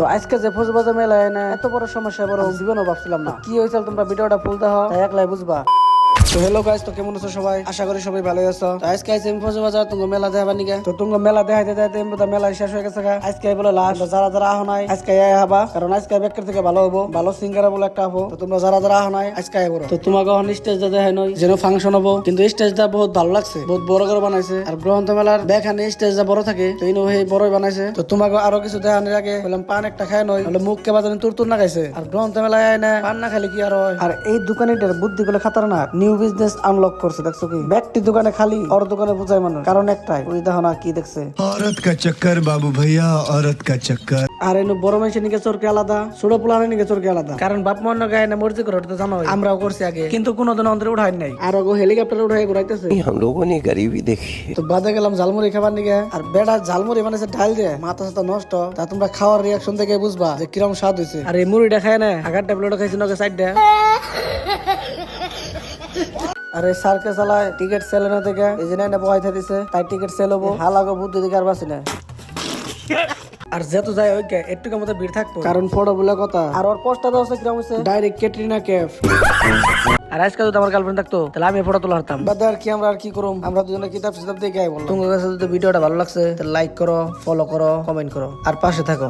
তো আজকে যে ফজবাজার মেলায় না এত বড় সমস্যা বড় জীবনও ভাবছিলাম না কি হয়েছিল। তোমরা ভিডিওটা ফুলতে হও তাই একলাই বুঝবা। তো হ্যালো গাইস, তো কেমন আছো সবাই? আশা করি সবাই ভালো আছো। তো আজকে আইছি আমি ফজবাজার তুঙ্গ মেলা দেখাবার নিকে। তো তুঙ্গ মেলা দেখাইতে দেখাইতে মেলা শেষ হয়ে গেছে। আজকে বলে লাস্ট, যারা যারা আহ নাই আজকে হবা, কারণ আজকে বেকার থেকে ভালো হবো, ভালো সিঙ্গার বলে একটা হবো। তো তোমরা যারা যারা আহ নাই আজকে বড়। তো তোমাকে এখন স্টেজটা দেখাই নই যেন ফাংশন হবো, কিন্তু স্টেজটা বহুত ভালো লাগছে, বহুত বড় করে বানাইছে। আর গ্রন্থ মেলার দেখানে স্টেজটা বড় থাকে, তো ইনো সেই বড়ই বানাইছে। তো তোমাকে আরো কিছু দেখানোর আগে বললাম পান একটা খাই নই, বলে মুখ কে বাজানো তুর না খাইছে। আর গ্রন্থ মেলায় না পান না খালি কি আর হয়। আর এই দোকানিটার বুদ্ধি গুলো খাতারনাক, নিউ বিজনেস আনলক করছে। দেখছো কি ব্যক্তি দোকানে খালি ওর দোকানে বুঝায় মানুষ, কারণ একটাই ওই দেখো না কি দেখছে। औरत का चक्कर बाबू भैया, औरत का चक्कर। আর এনে বড় মানুষের নিকে চোরকে আলাদা, ছোট পোলানের নিকে চোরকে আলাদা। কারণ বাপ মন্ন গায়ে না মর্জি করে তো জানো, আমরাও করছি আগে, কিন্তু কোনোদিন অন্তরে উঠাই নাই। আর ওগো হেলিকপ্টার উঠাই ঘুরাইতেছে। हम लोगों ने गरीबी देखी। তো বাদে গেলাম ঝালমুড়ি খাবার নিকে। আর বেড়া ঝালমুড়ি বানাইছে ডাল দিয়ে, মাথা সাথে নষ্ট। তা তোমরা খাওয়ার রিয়াকশন থেকে বুঝবা যে কিরম স্বাদ হয়েছে। আর এই মুড়িটা খায় না, আগার ট্যাবলেটও খাইছি নকে সাইডটা। আর এই সার্কে চালায় টিকিট সেল না থেকে এই যে না বহাইতে দিছে, তাই টিকিট সেল হবো। হালাগো বুদ্ধি দিকে আর বাসি না। আর যেহেতু যাই ওই একটু মতো ভিড় থাকতো, কারণ ফটো বলে কথা। আর ওর পোস্টটা দাও কিরম হইছে, ডাইরেক্ট ক্যাটরিনা ক্যাফ। আর আজকে যদি আমার গার্লফ্রেন্ড থাকতো তাহলে আমি ফটো তোলা হতাম। বাদ আর কি, আমরা আর কি করুম, আমরা দুজনে কিতাব সিতাব দেখে আই বললাম। তোমার কাছে যদি ভিডিওটা ভালো লাগছে তাহলে লাইক করো, ফলো করো, কমেন্ট করো আর পাশে থাকো।